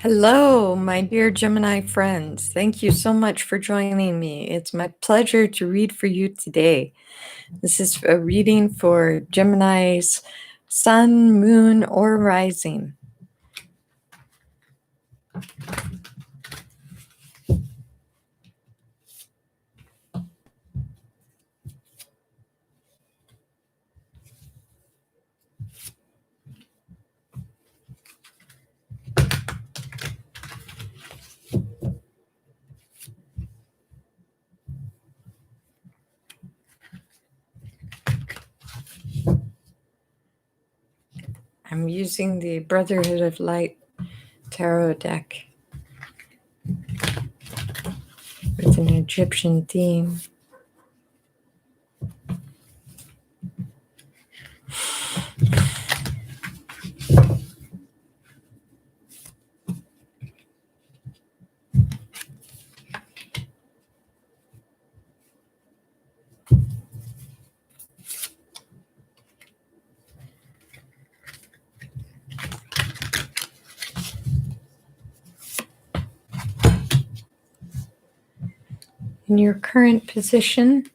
Hello, my dear Gemini friends. Thank you so much for joining me. It's my pleasure to read for you today. This is a reading for Gemini's sun, moon, or rising. I'm using the Brotherhood of Light tarot deck with an Egyptian theme. In your current position,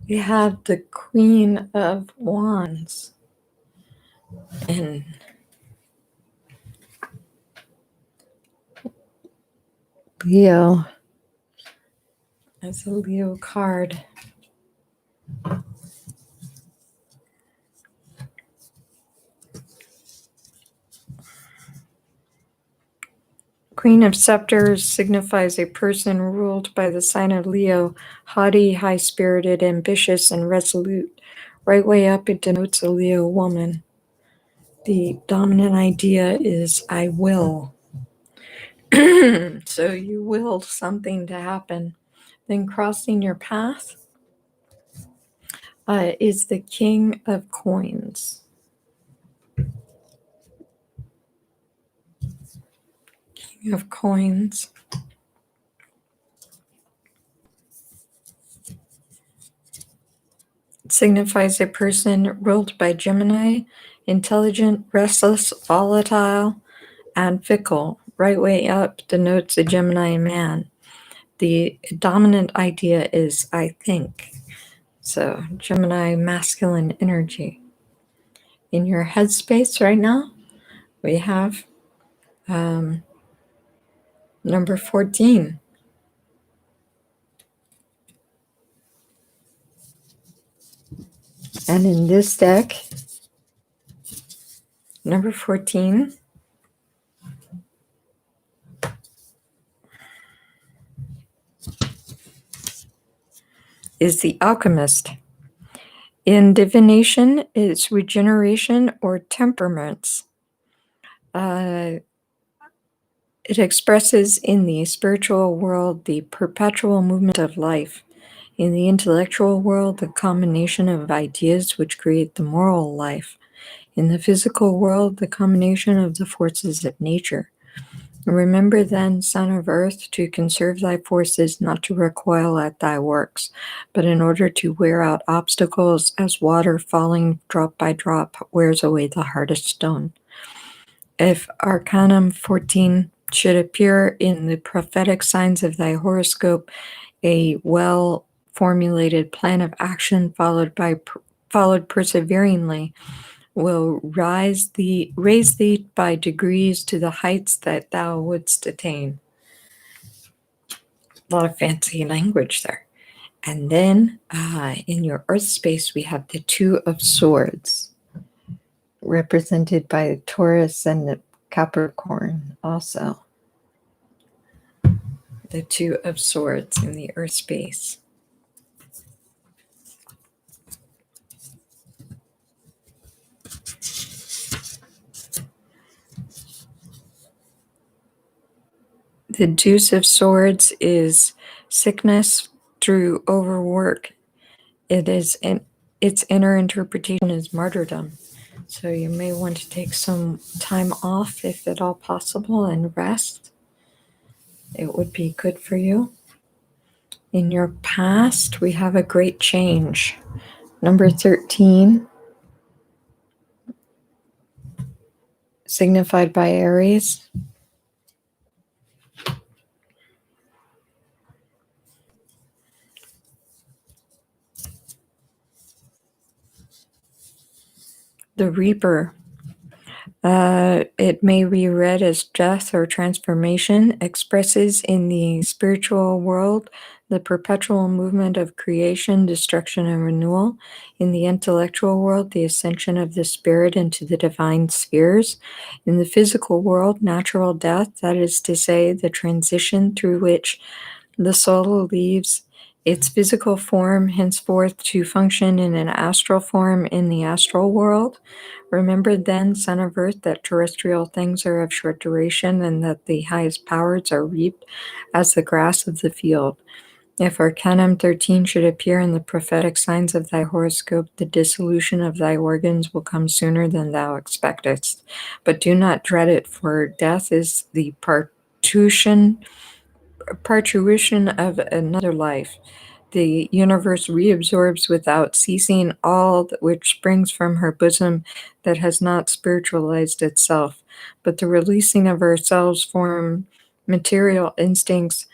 we have the Queen of Wands and Leo as a Leo card. Queen of Scepters signifies a person ruled by the sign of Leo, haughty, high-spirited, ambitious, and resolute. Right way up, it denotes a Leo woman. The dominant idea is I will. So you will something to happen. Then crossing your path is the King of Coins. King of Coins. Signifies a person ruled by Gemini, intelligent, restless, volatile, and fickle. Right way up denotes a Gemini man. The dominant idea is I think. So Gemini masculine energy. In your headspace right now, we have number 14. And in this deck, number 14 is the Alchemist. In divination, it's regeneration or temperaments. It expresses in the spiritual world the perpetual movement of life. In the intellectual world, the combination of ideas which create the moral life. In the physical world, the combination of the forces of nature. Remember then, Son of Earth, to conserve thy forces, not to recoil at thy works, but in order to wear out obstacles as water falling drop by drop wears away the hardest stone. If Arcanum 14 should appear in the prophetic signs of thy horoscope, a well-formulated plan of action followed perseveringly will raise thee by degrees to the heights that thou wouldst attain. A lot of fancy language there. And then in your earth space, we have the Two of Swords, represented by Taurus and the Capricorn also. The Two of Swords in the earth space. The Deuce of Swords is sickness through overwork. Its inner interpretation is martyrdom. So you may want to take some time off if at all possible and rest. It would be good for you. In your past, we have a great change. Number 13. signified by Aries. The Reaper. It may be read as death or transformation, expresses in the spiritual world the perpetual movement of creation, destruction, and renewal. In the intellectual world, the ascension of the spirit into the divine spheres. In the physical world, natural death, that is to say, the transition through which the soul leaves its physical form henceforth to function in an astral form in the astral world. Remember then, son of earth, that terrestrial things are of short duration, and that the highest powers are reaped as the grass of the field. If Arcanum 13 should appear in the prophetic signs of thy horoscope, the dissolution of thy organs will come sooner than thou expectest. But do not dread it, for death is the parturition of another life. The universe reabsorbs without ceasing all which springs from her bosom that has not spiritualized itself, but the releasing of ourselves from material instincts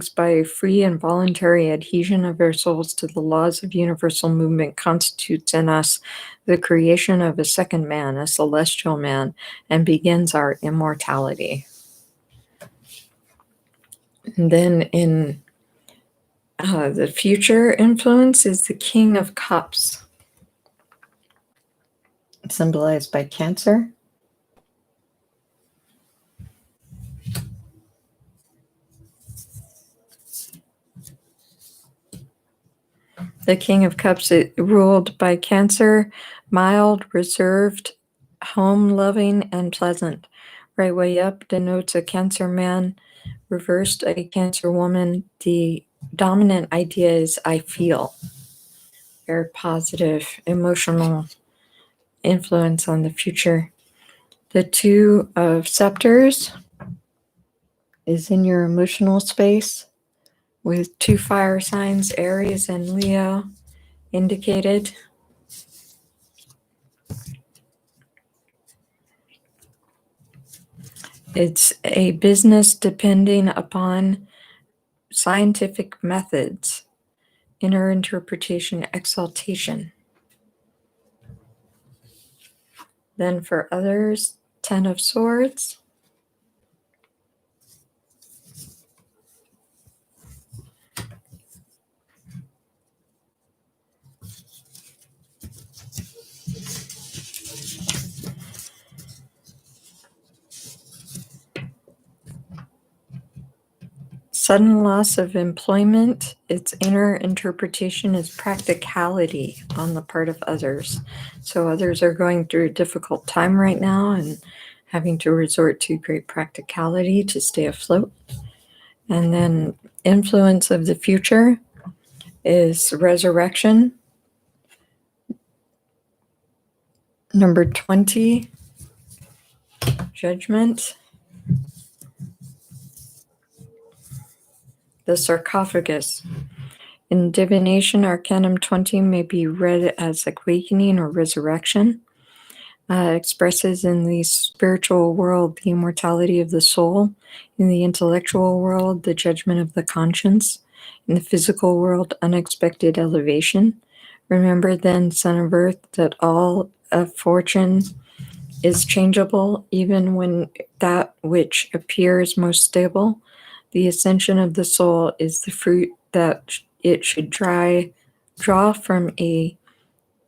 by free and voluntary adhesion of our souls to the laws of universal movement constitutes in us the creation of a second man, a celestial man, and begins our immortality. And then in the future influence is the King of Cups, symbolized by Cancer. The King of Cups is ruled by Cancer, mild, reserved, home-loving, and pleasant. Right way up denotes a Cancer man, reversed a Cancer woman. The dominant idea is I feel. Very positive, emotional influence on the future. The Two of Scepters is in your emotional space with two fire signs, Aries and Leo, indicated. It's a business depending upon scientific methods, inner interpretation, exaltation. Then for others, Ten of Swords. Sudden loss of employment, its inner interpretation is practicality on the part of others. So others are going through a difficult time right now and having to resort to great practicality to stay afloat. And then influence of the future is resurrection. Number 20, judgment. The sarcophagus. In divination, Arcanum 20 may be read as awakening or resurrection. Expresses in the spiritual world the immortality of the soul. In the intellectual world, the judgment of the conscience. In the physical world, unexpected elevation. Remember then, son of earth, that all of fortune is changeable, even when that which appears most stable. The ascension of the soul is the fruit that it should draw from a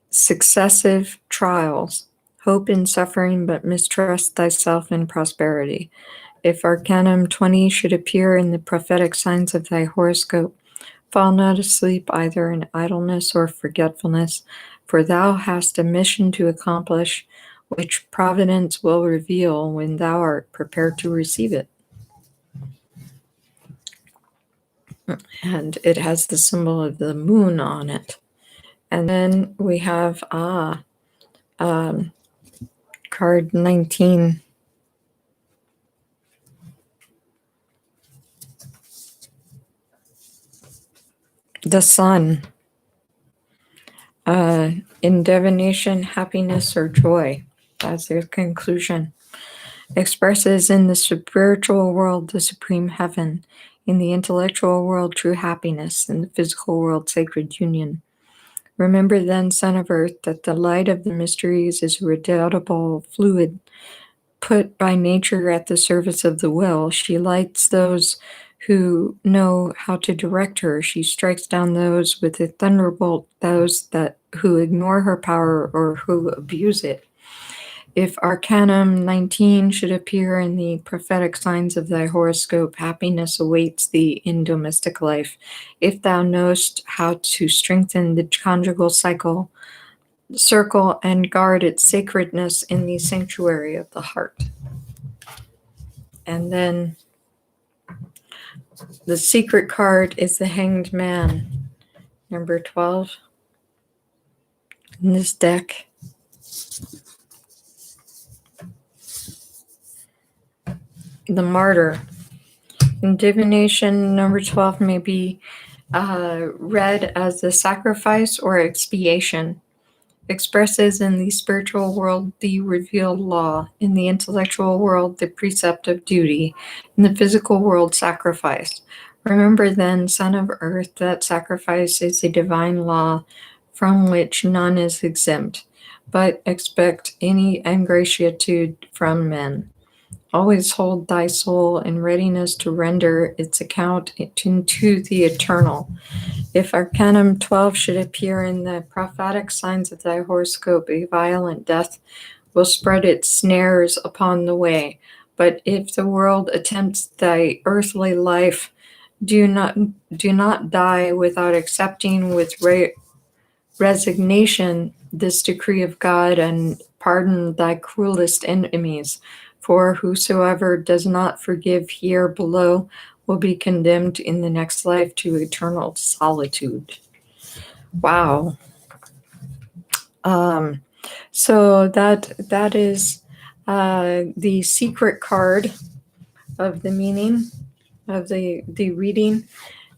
successive trials. Hope in suffering, but mistrust thyself in prosperity. If Arcanum 20 should appear in the prophetic signs of thy horoscope, fall not asleep either in idleness or forgetfulness, for thou hast a mission to accomplish, which providence will reveal when thou art prepared to receive it. And it has the symbol of the moon on it. And then we have card 19. The sun. In divination, happiness or joy. That's their conclusion. Expresses in the spiritual world the supreme heaven, in the intellectual world true happiness, in the physical world sacred union. Remember then, Son of Earth, that the light of the mysteries is a redoubtable fluid put by nature at the service of the will. She lights those who know how to direct her. She strikes down those with a thunderbolt, those who ignore her power or who abuse it. If Arcanum 19 should appear in the prophetic signs of thy horoscope, happiness awaits thee in domestic life. If thou knowest how to strengthen the conjugal circle and guard its sacredness in the sanctuary of the heart. And then the secret card is the Hanged Man, number 12 in this deck. The Martyr. In divination, number 12 may be read as the sacrifice or expiation. Expresses in the spiritual world the revealed law, in the intellectual world the precept of duty, in the physical world sacrifice. Remember then, Son of Earth, that sacrifice is a divine law from which none is exempt, but expect any ingratitude from men. Always hold thy soul in readiness to render its account to the eternal. If Arcanum 12 should appear in the prophetic signs of thy horoscope, a violent death will spread its snares upon the way. But if the world attempts thy earthly life, do not die without accepting with resignation this decree of God, and pardon thy cruelest enemies. For whosoever does not forgive here below will be condemned in the next life to eternal solitude. Wow. So that is the secret card of the meaning of the reading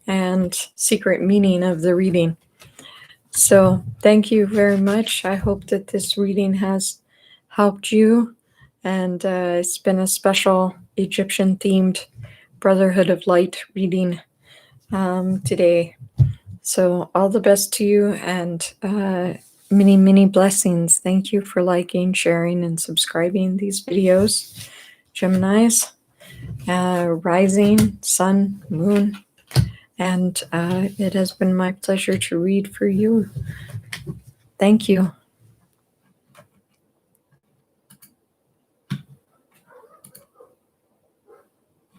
and secret meaning of the reading. So thank you very much. I hope that this reading has helped you. And it's been a special Egyptian-themed Brotherhood of Light reading today. So all the best to you, and many, many blessings. Thank you for liking, sharing, and subscribing these videos. Geminis, rising, sun, moon, and it has been my pleasure to read for you. Thank you.